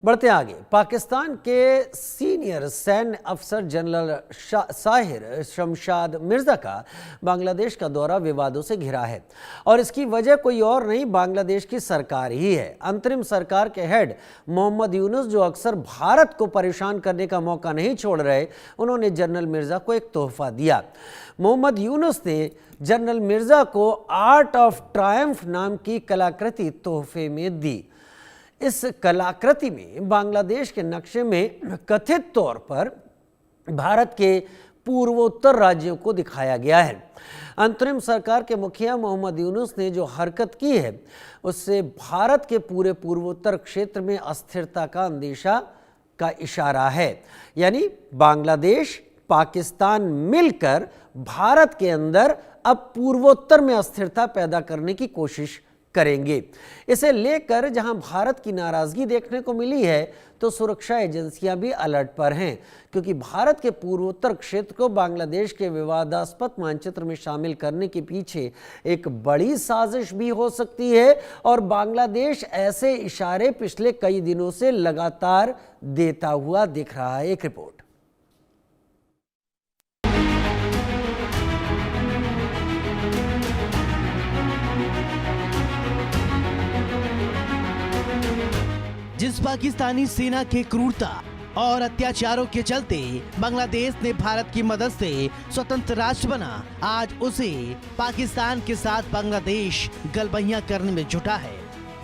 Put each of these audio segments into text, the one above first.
बढ़ते आगे, पाकिस्तान के सीनियर सैन्य अफसर जनरल साहिर शमशाद मिर्जा का बांग्लादेश का दौरा विवादों से घिरा है और इसकी वजह कोई और नहीं, बांग्लादेश की सरकार ही है। अंतरिम सरकार के हेड मोहम्मद यूनुस, जो अक्सर भारत को परेशान करने का मौका नहीं छोड़ रहे, उन्होंने जनरल मिर्जा को एक तोहफा दिया। मोहम्मद यूनुस ने जनरल मिर्जा को आर्ट ऑफ ट्रायम्फ नाम की कलाकृति तोहफे में दी। इस कलाकृति में बांग्लादेश के नक्शे में कथित तौर पर भारत के पूर्वोत्तर राज्यों को दिखाया गया है। अंतरिम सरकार के मुखिया मोहम्मद यूनुस ने जो हरकत की है, उससे भारत के पूरे पूर्वोत्तर क्षेत्र में अस्थिरता का अंदेशा का इशारा है। यानी बांग्लादेश, पाकिस्तान मिलकर भारत के अंदर अब पूर्वोत्तर में अस्थिरता पैदा करने की कोशिश करेंगे। इसे लेकर जहां भारत की नाराजगी देखने को मिली है, तो सुरक्षा एजेंसियां भी अलर्ट पर हैं, क्योंकि भारत के पूर्वोत्तर क्षेत्र को बांग्लादेश के विवादास्पद मानचित्र में शामिल करने के पीछे एक बड़ी साजिश भी हो सकती है और बांग्लादेश ऐसे इशारे पिछले कई दिनों से लगातार देता हुआ दिख रहा है। एक रिपोर्ट। जिस पाकिस्तानी सेना के क्रूरता और अत्याचारों के चलते बांग्लादेश ने भारत की मदद से स्वतंत्र राष्ट्र बना, आज उसे पाकिस्तान के साथ बांग्लादेश गलबहियां करने में जुटा है।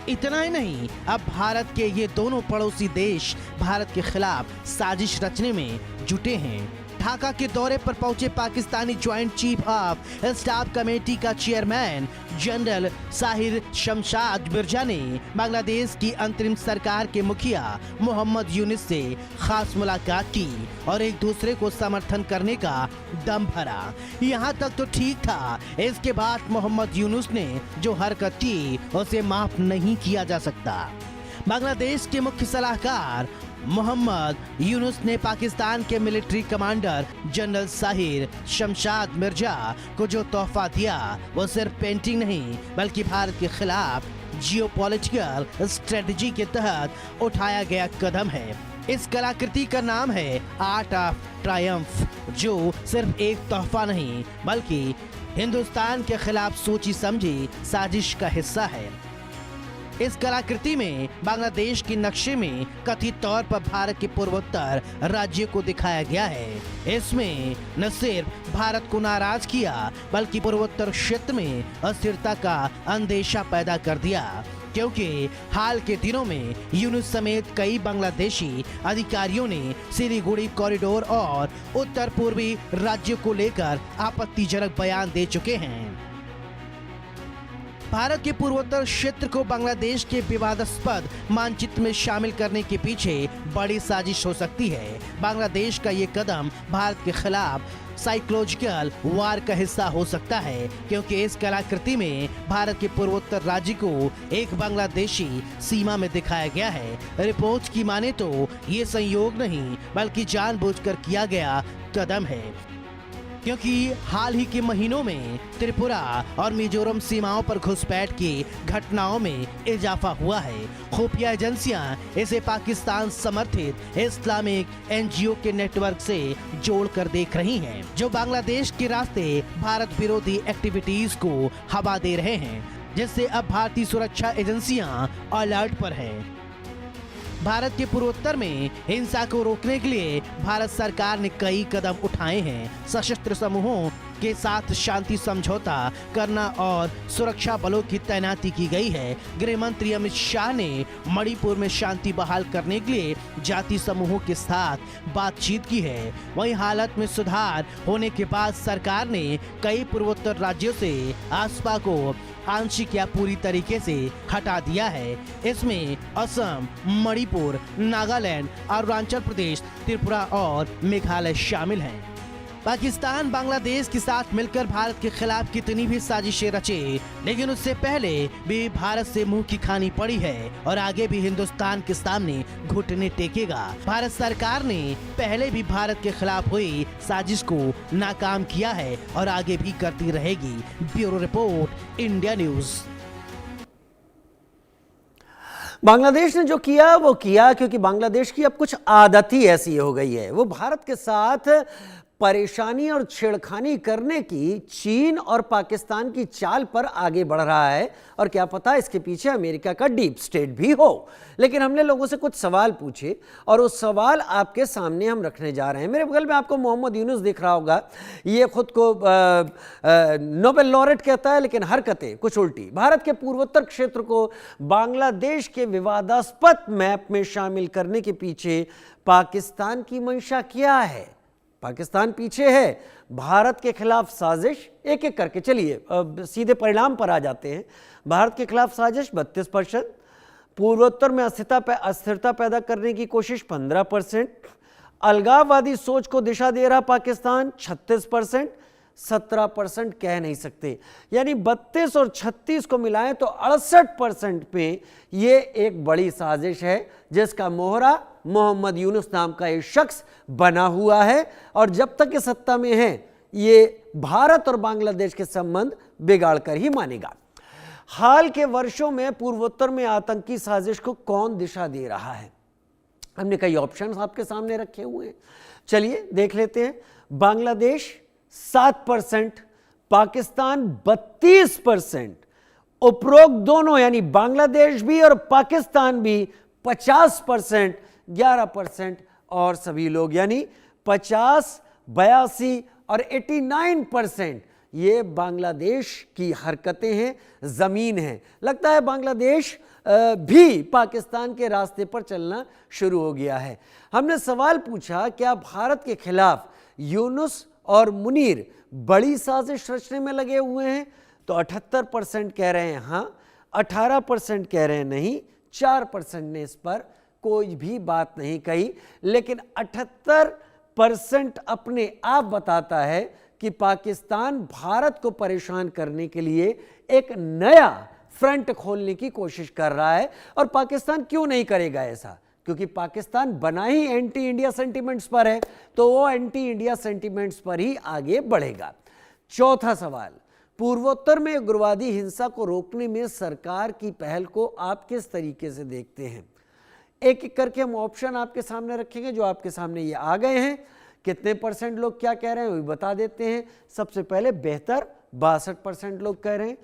इतना ही नहीं, अब भारत के ये दोनों पड़ोसी देश भारत के खिलाफ साजिश रचने में जुटे हैं। ढाका के दौरे पर पहुंचे Pakistani joint chief of staff committee का चेयरमैन जनरल साहिर शमशाद मिर्जा ने बांग्लादेश की अंतरिम सरकार के मुखिया मोहम्मद यूनुस से खास मुलाकात की और एक दूसरे को समर्थन करने का दम भरा। यहाँ तक तो ठीक था, इसके बाद मोहम्मद यूनुस ने जो हरकत की उसे माफ नहीं किया जा सकता। बांग्लादेश के मुख्य सलाहकार मोहम्मद यूनुस ने पाकिस्तान के military commander general Sahir Shamshad Mirza को जो तोहफा दिया, वो सिर्फ पेंटिंग नहीं बल्कि भारत के खिलाफ जियोपॉलिटिकल स्ट्रेटजी के तहत उठाया गया कदम है। इस कलाकृति का नाम है आर्ट ऑफ ट्रायम्फ, जो सिर्फ एक तोहफा नहीं बल्कि हिंदुस्तान के खिलाफ सोची समझी साजिश का हिस्सा है। इस कलाकृति में बांग्लादेश के नक्शे में कथित तौर पर भारत के पूर्वोत्तर राज्य को दिखाया गया है। इसमें न सिर्फ भारत को नाराज किया बल्कि पूर्वोत्तर क्षेत्र में अस्थिरता का अंदेशा पैदा कर दिया, क्योंकि हाल के दिनों में यूनुस समेत कई बांग्लादेशी अधिकारियों ने सिलीगुड़ी कॉरिडोर और उत्तर पूर्वी राज्यों को लेकर आपत्तिजनक बयान दे चुके हैं। भारत के पूर्वोत्तर क्षेत्र को बांग्लादेश के विवादास्पद मानचित्र में शामिल करने के पीछे बड़ी साजिश हो सकती है। बांग्लादेश का ये कदम भारत के खिलाफ साइकोलॉजिकल वार का हिस्सा हो सकता है, क्योंकि इस कलाकृति में भारत के पूर्वोत्तर राज्य को एक बांग्लादेशी सीमा में दिखाया गया है। रिपोर्ट की माने तो ये संयोग नहीं बल्कि जानबूझकर किया गया कदम है, क्योंकि हाल ही के महीनों में त्रिपुरा और मिजोरम सीमाओं पर घुसपैठ की घटनाओं में इजाफा हुआ है। खुफिया एजेंसियां इसे पाकिस्तान समर्थित इस्लामिक एनजीओ के नेटवर्क से जोड़कर देख रही हैं, जो बांग्लादेश के रास्ते भारत विरोधी एक्टिविटीज को हवा दे रहे हैं, जिससे अब भारतीय सुरक्षा एजेंसियां अलर्ट पर हैं। भारत के पूर्वोत्तर में हिंसा को रोकने के लिए भारत सरकार ने कई कदम उठाए हैं। सशस्त्र समूहों के साथ शांति समझौता करना और सुरक्षा बलों की तैनाती की गई है। गृह मंत्री अमित शाह ने मणिपुर में शांति बहाल करने के लिए जाति समूहों के साथ बातचीत की है। वहीं हालत में सुधार होने के बाद सरकार ने कई पूर्वोत्तर राज्यों से आसपा को आंशिक या पूरी तरीके से हटा दिया है। इसमें असम, मणिपुर, नागालैंड, अरुणाचल प्रदेश, त्रिपुरा और मेघालय शामिल हैं। पाकिस्तान बांग्लादेश के साथ मिलकर भारत के खिलाफ कितनी भी साजिशें रचे, लेकिन उससे पहले भी भारत से मुंह की खानी पड़ी है और आगे भी हिंदुस्तान के सामने घुटने टेकेगा। भारत सरकार ने पहले भी भारत के खिलाफ हुई साजिश को नाकाम किया है और आगे भी करती रहेगी। Bureau report, India news. Bangladesh ने जो किया वो किया क्योंकि बांग्लादेश की अब कुछ आदत ही ऐसी हो गई है। वो भारत के साथ परेशानी और छेड़खानी करने की चीन और पाकिस्तान की चाल पर आगे बढ़ रहा है, और क्या पता इसके पीछे अमेरिका का डीप स्टेट भी हो। लेकिन हमने लोगों से कुछ सवाल पूछे और वो सवाल आपके सामने हम रखने जा रहे हैं। मेरे बगल में आपको मोहम्मद यूनुस दिख रहा होगा। ये खुद को नोबेल लॉरेट कहता है, लेकिन हरकतें कुछ उल्टी। भारत के पूर्वोत्तर क्षेत्र को बांग्लादेश के विवादास्पद मैप में शामिल करने के पीछे पाकिस्तान की मंशा क्या है? पाकिस्तान पीछे है भारत के खिलाफ साजिश। एक एक करके चलिए सीधे परिणाम पर आ जाते हैं। भारत के खिलाफ साजिश 32%, पूर्वोत्तर में अस्थिरता पैदा करने की कोशिश 15%, अलगाववादी सोच को दिशा दे रहा पाकिस्तान 36%, 17% कह नहीं सकते। यानी 32 और 36 को मिलाएं तो 68% पे ये एक बड़ी साजिश है, जिसका मोहरा मोहम्मद यूनुस नाम का एक शख्स बना हुआ है। और जब तक ये सत्ता में है, ये भारत और बांग्लादेश के संबंध बिगाड़ कर ही मानेगा। हाल के वर्षों में पूर्वोत्तर में आतंकी साजिश को कौन दिशा दे रहा है? हमने कई ऑप्शंस आपके सामने रखे हुए हैं, चलिए देख लेते हैं। बांग्लादेश 7%, पाकिस्तान 32%, उपरोक्त दोनों यानी बांग्लादेश भी और पाकिस्तान भी 50%, 11% और सभी लोग यानी 50, 82 और 89% ये बांग्लादेश की हरकतें हैं, जमीन है। लगता है बांग्लादेश भी पाकिस्तान के रास्ते पर चलना शुरू हो गया है। हमने सवाल पूछा, क्या भारत के खिलाफ यूनुस और मुनीर बड़ी साजिश रचने में लगे हुए हैं? तो 78% कह रहे हैं हाँ, 18% कह रहे हैं नहीं, 4% ने इस पर कोई भी बात नहीं कही। लेकिन 78% अपने आप बताता है कि पाकिस्तान भारत को परेशान करने के लिए एक नया फ्रंट खोलने की कोशिश कर रहा है। और पाकिस्तान क्यों नहीं करेगा ऐसा? क्योंकि पाकिस्तान बना ही एंटी इंडिया सेंटिमेंट्स पर है, तो वो एंटी इंडिया सेंटिमेंट्स पर ही आगे बढ़ेगा। चौथा सवाल, पूर्वोत्तर में उग्रवादी हिंसा को रोकने में सरकार की पहल को आप किस तरीके से देखते हैं? एक एक करके हम ऑप्शन आपके सामने रखेंगे, जो आपके सामने ये आ गए हैं। कितने % लोग क्या कह रहे हैं वो भी बता देते हैं। सबसे पहले बेहतर 62% लोग कह रहे हैं।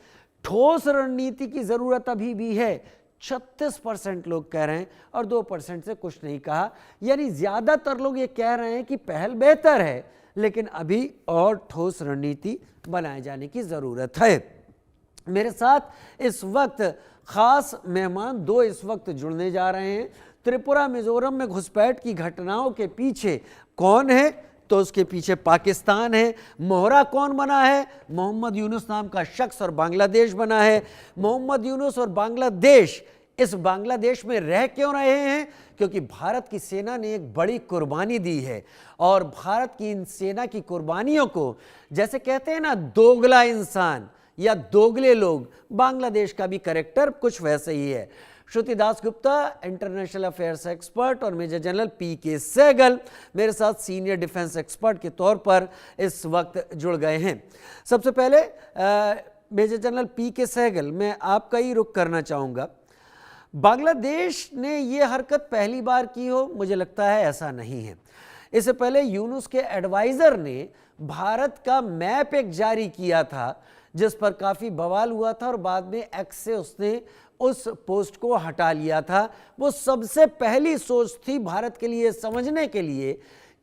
ठोस रणनीति की जरूरत अभी भी है, 36% लोग कह रहे हैं, और 2% से कुछ नहीं कहा। यानी ज्यादातर लोग ये कह रहे हैं कि पहल बेहतर है, लेकिन अभी और ठोस रणनीति बनाए जाने की जरूरत है। मेरे साथ इस वक्त खास मेहमान 2 इस वक्त जुड़ने जा रहे हैं। त्रिपुरा मिजोरम में घुसपैठ की घटनाओं के पीछे कौन है? तो उसके पीछे पाकिस्तान है। मोहरा कौन बना है? मोहम्मद यूनुस नाम का शख्स, और बांग्लादेश बना है। मोहम्मद यूनुस और बांग्लादेश इस बांग्लादेश में रह क्यों रहे हैं? क्योंकि भारत की सेना ने एक बड़ी कुर्बानी दी है, और भारत की इन सेना की कुर्बानियों को, जैसे कहते हैं ना दोगला इंसान या दोगले लोग, बांग्लादेश का भी कैरेक्टर कुछ वैसे ही है। श्रुति दासगुप्ता इंटरनेशनल अफेयर्स एक्सपर्ट और मेजर जनरल PK सहगल मेरे साथ सीनियर डिफेंस एक्सपर्ट के तौर पर इस वक्त जुड़ गए हैं। सबसे पहले मेजर जनरल PK सहगल, मैं आपका ही रुख करना चाहूँगा। बांग्लादेश ने ये हरकत पहली बार की हो? मुझे लगता है ऐसा नहीं है। इससे पहले यूनुस के एडवाइज़र ने भारत का मैप एक जारी किया था, जिस पर काफ़ी बवाल हुआ था, और बाद में एक्स से उसने उस पोस्ट को हटा लिया था। वो सबसे पहली सोच थी भारत के लिए समझने के लिए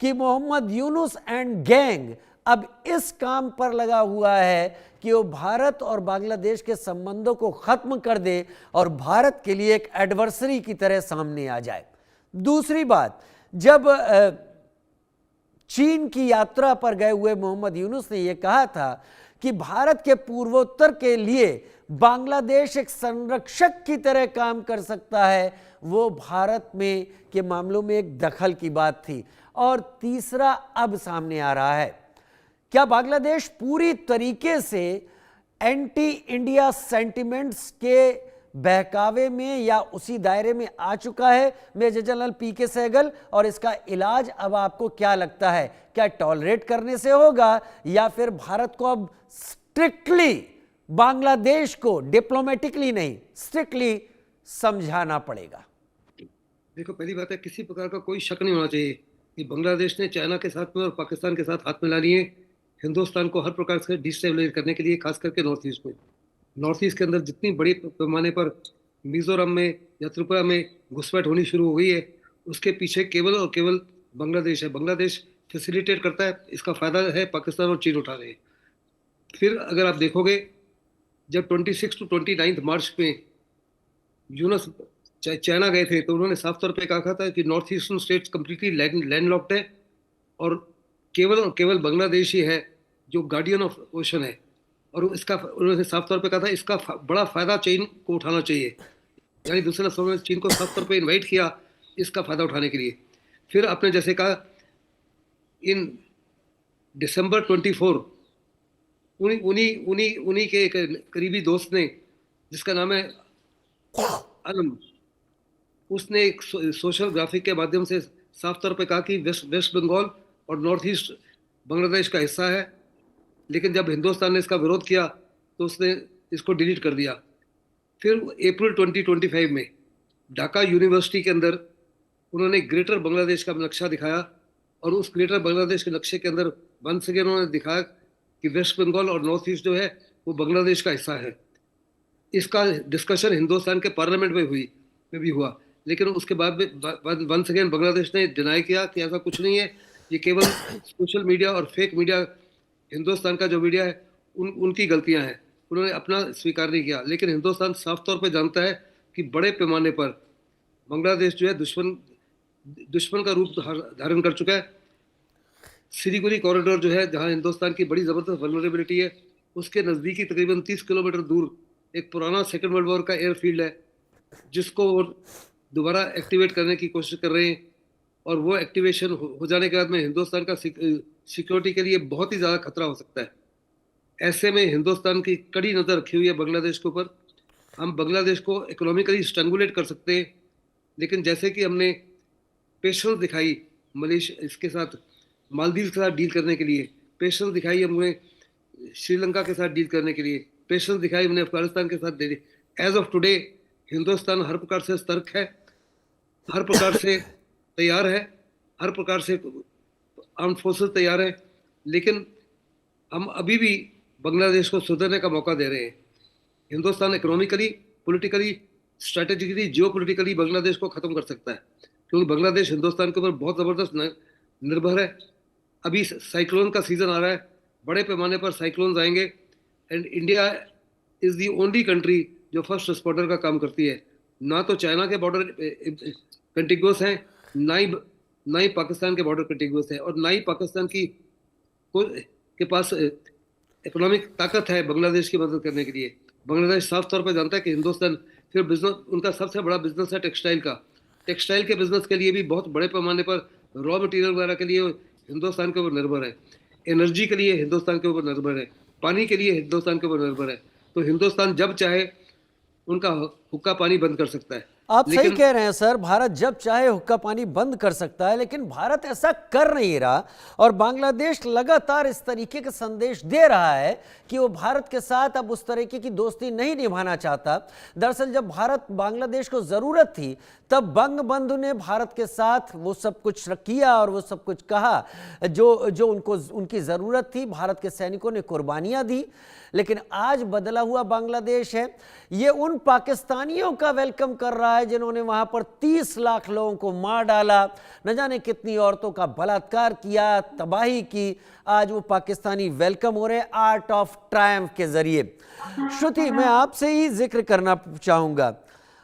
कि मोहम्मद यूनुस एंड गैंग अब इस काम पर लगा हुआ है कि वो भारत और बांग्लादेश के संबंधों को खत्म कर दे और भारत के लिए एक एडवर्सरी की तरह सामने आ जाए। दूसरी बात, जब चीन की यात्रा पर गए हुए मोहम्मद यूनुस ने यह कहा था कि भारत के पूर्वोत्तर के लिए बांग्लादेश एक संरक्षक की तरह काम कर सकता है, वो भारत में के मामलों में एक दखल की बात थी। और तीसरा अब सामने आ रहा है, क्या बांग्लादेश पूरी तरीके से एंटी इंडिया सेंटिमेंट्स के बहकावे में या उसी दायरे में आ चुका है? मेजर जनरल PK सहगल, और इसका इलाज अब आपको क्या लगता है? क्या टॉलरेट करने से होगा, या फिर भारत को अब स्ट्रिक्टली बांग्लादेश को, डिप्लोमेटिकली नहीं, स्ट्रिक्टली समझाना पड़ेगा। देखो, पहली बात है, किसी प्रकार का कोई शक नहीं होना चाहिए कि बांग्लादेश ने चाइना के साथ में और पाकिस्तान के साथ हाथ मिला लिए हिंदुस्तान को हर प्रकार से डिस्टेबलाइज करने के लिए, खास करके नॉर्थ ईस्ट में। नॉर्थ ईस्ट के अंदर जितनी बड़ी पैमाने पर मिजोरम में या त्रिपुरा में घुसपैठ होनी शुरू हो गई है, उसके पीछे केवल और केवल बांग्लादेश है। बांग्लादेश फैसिलिटेट करता है, इसका फायदा है पाकिस्तान और चीन उठा रहे हैं। फिर अगर आप देखोगे, जब 26 टू 29 मार्च में यूनस चाइना गए थे, तो उन्होंने साफ तौर पे कहा था कि north eastern states completely landlocked है और केवल बांग्लादेश ही है जो गार्डियन ऑफ ओशन है। और इसका उन्होंने साफ तौर पे कहा था, इसका बड़ा फायदा चीन को उठाना चाहिए। यानी दूसरे लफ्ज़ों में चीन को साफ तौर पे इनवाइट किया इसका फायदा उठाने के लिए। फिर आपने जैसे कहा, इन दिसंबर 24 उन्हीं के एक करीबी दोस्त ने, जिसका नाम है अलम, उसने एक सोशल ग्राफिक के माध्यम से साफ तौर पे कहा कि वेस्ट बंगाल और नॉर्थ ईस्ट बांग्लादेश का हिस्सा है। लेकिन जब हिंदुस्तान ने इसका विरोध किया तो उसने इसको डिलीट कर दिया। फिर अप्रैल 2025 में ढाका यूनिवर्सिटी के अंदर उन्होंने ग्रेटर बांग्लादेश का नक्शा दिखाया और उस ग्रेटर बांग्लादेश के नक्शे के अंदर वंस अगेन उन्होंने दिखाया कि वेस्ट बंगाल और नॉर्थ ईस्ट जो है वो बांग्लादेश का हिस्सा है। इसका डिस्कशन हिंदुस्तान के पार्लियामेंट में भी हुआ, लेकिन उसके बाद वंस अगेन बांग्लादेश ने डिनाई किया कि ऐसा कुछ नहीं है, ये केवल सोशल मीडिया और फेक मीडिया, हिंदुस्तान का जो मीडिया है उनकी गलतियां हैं। उन्होंने अपना स्वीकार नहीं किया। लेकिन हिंदुस्तान साफ तौर पे जानता है कि बड़े पैमाने पर बांग्लादेश जो है दुश्मन का रूप धारण कर चुका है। सिलीगुड़ी कॉरिडोर जो है, जहां हिंदुस्तान की बड़ी ज़बरदस्त वल्नरेबिलिटी है, उसके नज़दीकी तकरीबन 30 किलोमीटर दूर एक पुराना सेकेंड वर्ल्ड वॉर का एयरफील्ड है, जिसको वो दोबारा एक्टिवेट करने की कोशिश कर रहे हैं। और वो एक्टिवेशन हो जाने के बाद में हिंदुस्तान का सिक्योरिटी के लिए बहुत ही ज़्यादा खतरा हो सकता है। ऐसे में हिंदुस्तान की कड़ी नज़र रखी हुई है बांग्लादेश के ऊपर। हम बांग्लादेश को इकोनॉमिकली स्ट्रैंगुलेट कर सकते हैं, लेकिन जैसे कि हमने पेशेंस दिखाई मलेशिया इसके साथ, मालदीव के साथ डील करने के लिए, पेशेंस दिखाई हमने श्रीलंका के साथ डील करने के लिए, पेशेंस दिखाई हमने अफगानिस्तान के साथ दे दी। एज ऑफ टुडे हिंदुस्तान हर प्रकार से सतर्क है, हर प्रकार से तैयार है, हर प्रकार से आर्म्ड फोर्सेस तैयार है। लेकिन हम अभी भी बांग्लादेश को सुधरने का मौका दे रहे हैं। Hindustan economically, politically, strategically, geopolitically Bangladesh को ख़त्म कर सकता है, क्योंकि बांग्लादेश हिंदुस्तान के ऊपर बहुत ज़बरदस्त निर्भर है। अभी साइक्लोन का सीज़न आ रहा है, बड़े पैमाने पर साइक्लोन्स आएंगे, and India is the only country जो फर्स्ट रिस्पॉन्डर का काम करती है। ना तो चाइना के बॉर्डर कंटिगुअस हैं, ना ही पाकिस्तान के बॉर्डर कंटिगुअस है, और ना ही पाकिस्तान के पास इकोनॉमिक ताकत है बांग्लादेश की मदद करने के लिए। बांग्लादेश साफ तौर पर जानता है कि हिंदुस्तान, फिर बिजनेस, उनका सबसे बड़ा बिजनेस है टेक्सटाइल का। टेक्सटाइल के बिजनेस के लिए भी बहुत बड़े पैमाने पर रॉ मटेरियल वगैरह के लिए हिंदुस्तान के ऊपर निर्भर है। एनर्जी के लिए हिंदुस्तान के ऊपर निर्भर है, पानी के लिए हिंदुस्तान के ऊपर निर्भर है। तो हिंदुस्तान जब चाहे उनका हुक्का पानी बंद कर सकता है। आप सही कह रहे हैं सर, भारत जब चाहे हुक्का पानी बंद कर सकता है, लेकिन भारत ऐसा कर नहीं रहा और बांग्लादेश लगातार इस तरीके का संदेश दे रहा है कि वो भारत के साथ अब उस तरीके की दोस्ती नहीं निभाना चाहता। दरअसल जब भारत बांग्लादेश को ज़रूरत थी तब बंगबंधु ने भारत के साथ वो सब कुछ किया और वो सब कुछ कहा जो उनको उनकी ज़रूरत थी। भारत के सैनिकों ने कुर्बानियाँ दी। लेकिन आज बदला हुआ बांग्लादेश है, ये उन पाकिस्तानियों का वेलकम कर रहा है जिन्होंने वहां पर 30 लाख लोगों को मार डाला, न जाने कितनी औरतों का बलात्कार किया, तबाही की। आज वो पाकिस्तानी वेलकम हो रहे आर्ट ऑफ ट्रायम्फ के जरिए। श्रुति, मैं आपसे ही जिक्र करना चाहूंगा,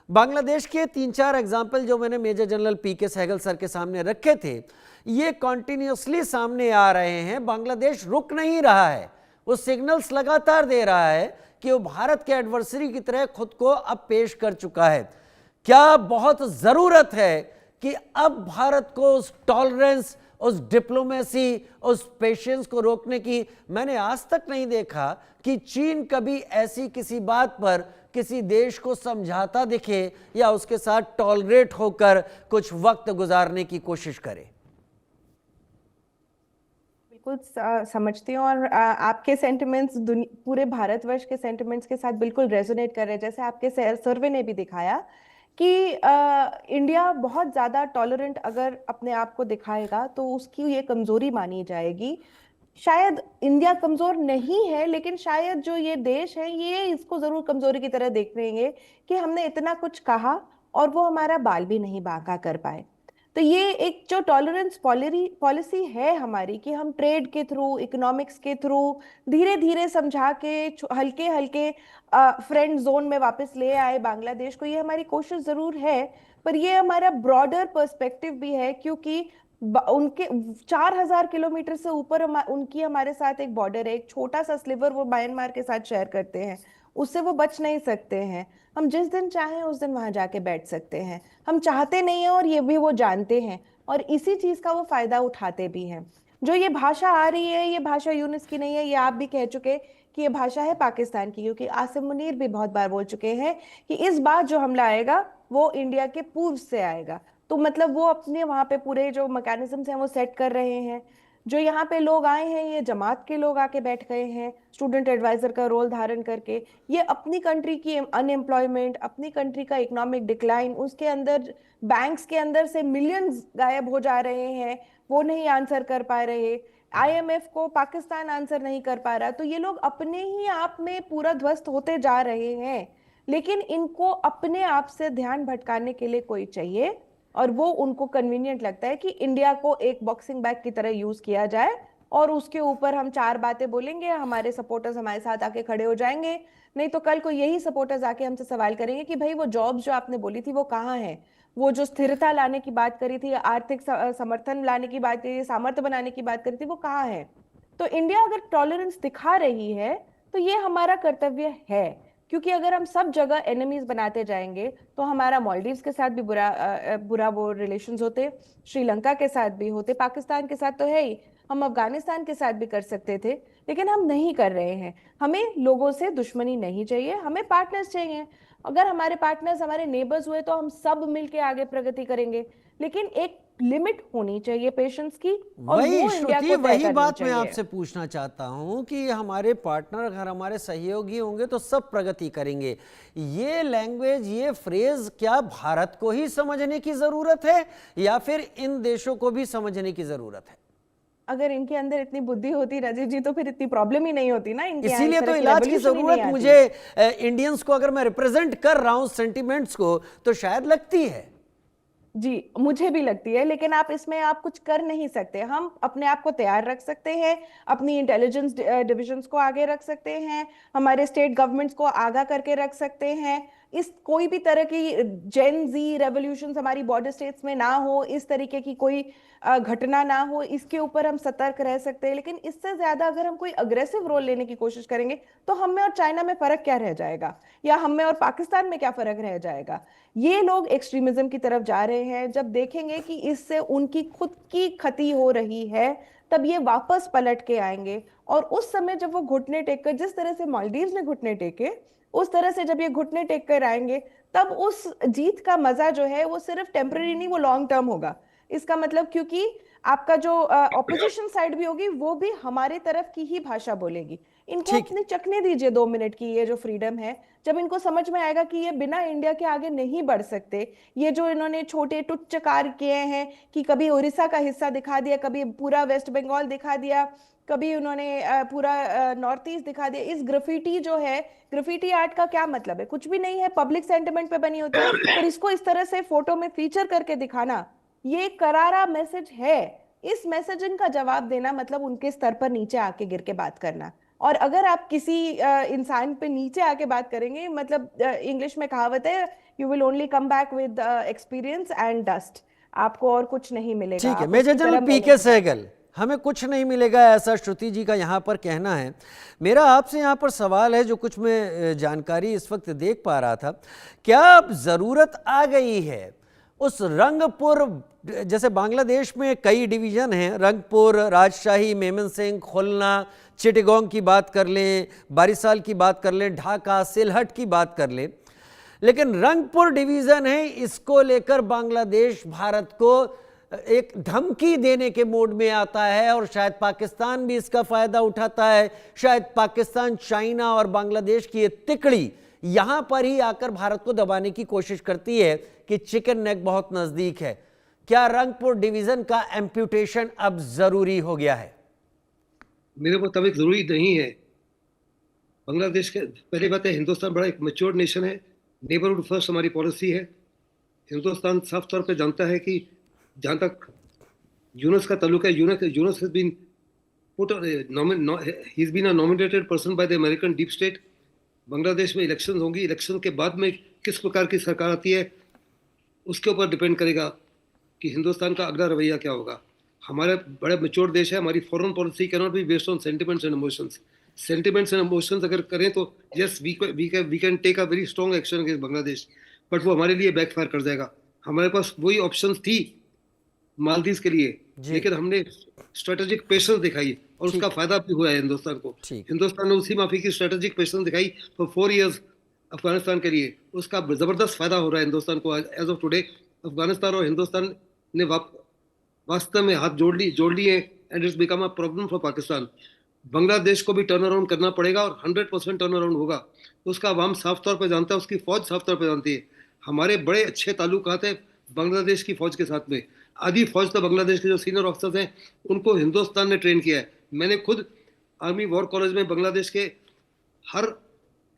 बांग्लादेश के 3-4 एग्जाम्पल जो मैंने मेजर जनरल पीके सहगल सर के सामने रखे थे, ये कॉन्टिन्यूसली सामने आ रहे हैं। बांग्लादेश रुक नहीं रहा है, वो सिग्नल्स लगातार दे रहा है कि वो भारत के एडवर्सरी की तरह खुद को अब पेश कर चुका है। क्या बहुत ज़रूरत है कि अब भारत को उस टॉलरेंस, उस डिप्लोमेसी, उस पेशेंस को रोकने की? मैंने आज तक नहीं देखा कि चीन कभी ऐसी किसी बात पर किसी देश को समझाता दिखे या उसके साथ टॉलरेट होकर कुछ वक्त गुजारने की कोशिश करे। बिल्कुल समझती हूँ, और आपके सेंटिमेंट्स पूरे भारतवर्ष के सेंटिमेंट्स के साथ बिल्कुल रेजोनेट कर रहे हैं। जैसे आपके सर्वे ने भी दिखाया कि इंडिया बहुत ज़्यादा टॉलरेंट अगर अपने आप को दिखाएगा तो उसकी ये कमजोरी मानी जाएगी। शायद इंडिया कमजोर नहीं है, लेकिन शायद जो ये देश है ये इसको जरूर कमजोरी की तरह देख लेंगे कि हमने इतना कुछ कहा और वो हमारा बाल भी नहीं बांका कर पाए। तो ये एक जो टॉलरेंस पॉलिसी है हमारी कि हम ट्रेड के थ्रू, इकोनॉमिक्स के थ्रू धीरे धीरे समझा के हल्के हल्के फ्रेंड जोन में वापस ले आए बांग्लादेश को, ये हमारी कोशिश जरूर है। पर ये हमारा ब्रॉडर पर्सपेक्टिव भी है, क्योंकि उनके 4000 किलोमीटर से ऊपर उनकी हमारे साथ एक बॉर्डर है, एक छोटा सा स्लिवर वो म्यांमार के साथ शेयर करते हैं, उससे वो बच नहीं सकते हैं। हम जिस दिन चाहें उस दिन वहां जाके बैठ सकते हैं, हम चाहते नहीं है और ये भी वो जानते हैं, और इसी चीज का वो फायदा उठाते भी हैं। जो ये भाषा आ रही है, ये भाषा यूनिस की नहीं है, ये आप भी कह चुके कि ये भाषा है पाकिस्तान की, क्योंकि आसिम मुनीर भी बहुत बार बोल चुके हैं कि इस बार जो हमला आएगा वो इंडिया के पूर्व से आएगा। तो मतलब वो अपने वहां पे पूरे जो मैकेनिज्म्स हैं वो सेट कर रहे हैं। जो यहाँ पे लोग आए हैं ये जमात के लोग आके बैठ गए हैं स्टूडेंट एडवाइजर का रोल धारण करके। ये अपनी कंट्री की अनएम्प्लॉयमेंट, अपनी कंट्री का इकोनॉमिक डिक्लाइन, उसके अंदर बैंक्स के अंदर से मिलियंस गायब हो जा रहे हैं, वो नहीं आंसर कर पा रहे। आईएमएफ को पाकिस्तान आंसर नहीं कर पा रहा। तो ये लोग अपने ही आप में पूरा ध्वस्त होते जा रहे हैं, लेकिन इनको अपने आप से ध्यान भटकाने के लिए कोई चाहिए, और वो उनको कन्वीनियंट लगता है कि इंडिया को एक बॉक्सिंग बैग की तरह यूज किया जाए और उसके ऊपर हम चार बातें बोलेंगे, हमारे सपोर्टर्स हमारे साथ आके खड़े हो जाएंगे। नहीं तो कल को यही सपोर्टर्स आके हमसे सवाल करेंगे कि भाई वो जॉब्स जो आपने बोली थी वो कहाँ है, वो जो स्थिरता लाने की बात करी थी, आर्थिक समर्थन लाने की बात करी थी, सामर्थ्य बनाने की बात करी थी, वो कहाँ है। तो इंडिया अगर टॉलरेंस दिखा रही है तो ये हमारा कर्तव्य है, क्योंकि अगर हम सब जगह एनिमीज बनाते जाएंगे तो हमारा मालदीव्स के साथ भी बुरा वो रिलेशंस होते, श्रीलंका के साथ भी होते, पाकिस्तान के साथ तो है ही, हम अफगानिस्तान के साथ भी कर सकते थे, लेकिन हम नहीं कर रहे हैं। हमें लोगों से दुश्मनी नहीं चाहिए, हमें पार्टनर्स चाहिए। अगर हमारे पार्टनर्स हमारे नेबर्स हुए तो हम सब मिलके आगे प्रगति करेंगे, लेकिन एक लिमिट होनी चाहिए पेशेंस की, और वही वो इंडिया श्रुति, को तय वही करनी बात मैं चाहिए। आपसे पूछना चाहता हूं कि हमारे पार्टनर अगर हमारे सहयोगी होंगे तो सब प्रगति करेंगे। ये लैंग्वेज, ये फ्रेज क्या भारत को ही समझने की जरूरत है या फिर इन देशों को भी समझने की जरूरत है? अगर इनके अंदर इतनी बुद्धि होती राजीव जी तो फिर इतनी प्रॉब्लम ही नहीं होती ना। इनके यहाँ इसीलिए इस तो तरह इलाज की revolution ही जरूरत नहीं आती। मुझे इंडियंस को, अगर मैं रिप्रेजेंट कर रहा हूं सेंटिमेंट्स को, तो शायद लगती है। जी मुझे भी लगती है, लेकिन आप इसमें आप कुछ कर नहीं सकते। हम अपने आप को तैयार रख सकते हैं, अपनी इंटेलिजेंस डिविजन्स को आगे रख सकते हैं, हमारे स्टेट गवर्नमेंट्स को आगाह करके रख सकते हैं। इस कोई भी तरह की जेन जी रेवोल्यूशन हमारी बॉर्डर स्टेट्स में ना हो, इस तरीके की कोई घटना ना हो, इसके ऊपर हम सतर्क रह सकते हैं। लेकिन इससे ज्यादा अगर हम कोई अग्रेसिव रोल लेने की कोशिश करेंगे तो हम में और चाइना में फर्क क्या रह जाएगा, या हम में और पाकिस्तान में क्या फर्क रह जाएगा। ये लोग एक्सट्रीमिज्म की तरफ जा रहे हैं। जब देखेंगे कि इससे उनकी खुद की क्षति हो रही है तब ये वापस पलट के आएंगे, और उस समय जब वो घुटने टेक कर, जिस तरह से मालदीव्स ने घुटने टेके, उस तरह से जब ये घुटने टेक कर आएंगे तब उस जीत का मजा जो है वो सिर्फ टेम्पररी नहीं, वो लॉन्ग टर्म होगा। इसका मतलब क्योंकि आपका जो ऑपोजिशन साइड भी होगी वो भी हमारे तरफ की ही भाषा बोलेगी। इनको ठीक। अपने चखने दीजिए 2 मिनट की ये जो फ्रीडम है। जब इनको समझ में आएगा कि ये बिना इंडिया के आगे नहीं बढ़ सकते, ये जो इन्होंने छोटे तुच्छ कार्य किए हैं कि कभी उड़ीसा का हिस्सा दिखा दिया, कभी पूरा वेस्ट बंगाल दिखा दिया, कभी उन्होंने पूरा नॉर्थ ईस्ट दिखा दिया। इस ग्राफिटी जो है, ग्राफिटी आर्ट का क्या मतलब है? कुछ भी नहीं है, पब्लिक सेंटिमेंट पे बनी होती है, पर इसको इस तरह से फोटो में फीचर करके दिखाना ये करारा मैसेज है। इस मैसेजिंग का जवाब देना मतलब उनके स्तर पर नीचे आके गिर के बात करना। और अगर आप किसी इंसान पे नीचे आके बात करेंगे, मतलब इंग्लिश में कहावत है, you will only come back with experience and dust. आपको और कुछ नहीं मिलेगा। ठीक है, आप मेजर उसकी तरह जनरल पी के सहगल, हमें कुछ नहीं मिलेगा ऐसा श्रुति जी का यहाँ पर कहना है। मेरा आपसे यहाँ पर सवाल है, जो कुछ मैं जानकारी इस वक्त देख पा रहा था, क्या अब ज़रूरत आ गई है उस रंगपुर, जैसे बांग्लादेश में कई डिवीज़न हैं, रंगपुर, राजशाही, मेमन सिंह, खुलना, चिटगांव की बात कर लें, बारिसाल की बात कर लें, ढाका, सिलहट की बात कर लें, लेकिन रंगपुर डिवीज़न है, इसको लेकर बांग्लादेश भारत को एक धमकी देने के मोड में आता है, और शायद पाकिस्तान भी इसका फायदा उठाता है। शायद पाकिस्तान, चाइना और बांग्लादेश की ये तिकड़ी, यहां पर ही आकर भारत को दबाने की कोशिश करती है कि चिकन नेक बहुत नजदीक है। क्या रंगपुर डिवीजन का एम्प्यूटेशन अब जरूरी हो गया है? मेरे मुताबिक जरूरी नहीं है। बांग्लादेश के, पहली बात है, हिंदुस्तान बड़ा एक मैच्योर नेशन है, नेबरहुड फर्स्ट हमारी पॉलिसी है। हिंदुस्तान साफ तौर पे जानता है कि जहां तक यूनुस का ताल्लुक है, Yunus has been put he's been a nominated person by the American deep state। Bangladesh में इलेक्शन होंगी, इलेक्शन के बाद में किस प्रकार की सरकार आती है उसके ऊपर डिपेंड करेगा कि हिंदुस्तान का अगला रवैया क्या होगा। हमारे बड़े मैच्योर देश है, हमारी foreign policy cannot be based on sentiments and emotions. Sentiments and emotions अगर करें तो yes we can take a very strong action against Bangladesh, but वो हमारे लिए बैकफायर कर जाएगा। हमारे पास वही ऑप्शंस थी मालदीव के लिए, लेकिन हमने स्ट्रेटेजिक पेशेंस दिखाई और उसका फायदा भी हुआ है हिंदुस्तान को। हिंदुस्तान ने उसी माफी की स्ट्रेटेजिक पेशेंस दिखाई फॉर 4 इयर्स अफगानिस्तान के लिए, उसका जबरदस्त फायदा हो रहा है हिंदुस्तान को। एज ऑफ टुडे अफगानिस्तान और हिंदुस्तान ने वास्तव में हाथ जोड़ लिए and it's become a problem for Pakistan. Bangladesh को भी टर्न अराउंड करना पड़ेगा और 100% टर्न अराउंड होगा। उसका अवाम साफ तौर पर जानता है, उसकी फौज साफ तौर पर जानती है। हमारे बड़े अच्छे ताल्लुकात हैं बांग्लादेश की फौज के साथ में। आधी फौज तो बांग्लादेश के जो सीनियर ऑफिसर्स हैं उनको हिंदुस्तान ने ट्रेन किया है। मैंने खुद आर्मी वॉर कॉलेज में बांग्लादेश के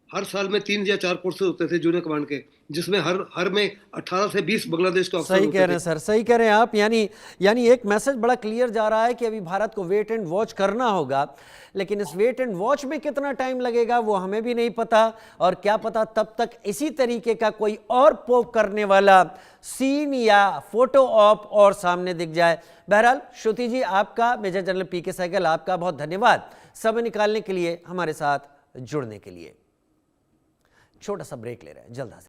हर साल में 3 या 4 कोर्सेज होते थे जूनियर कमांड के, जिसमें हर में 18 से 20 बांग्लादेश के ऑफिसर सही कह रहे हैं सर, सही कह रहे हैं आप। यानी एक मैसेज बड़ा क्लियर जा रहा है कि अभी भारत को वेट एंड वॉच करना होगा, लेकिन इस वेट एंड वॉच में कितना टाइम लगेगा वो हमें भी नहीं पता, और क्या पता तब तक इसी तरीके का कोई और पोक करने वाला सीन या फोटो ऑप और सामने दिख जाए। बहरहाल श्रुति जी, आपका, मेजर जनरल पीके सहगल, आपका बहुत धन्यवाद समय निकालने के लिए, हमारे साथ जुड़ने के लिए। छोटा सा ब्रेक ले रहे हैं, जल्द हाजिर।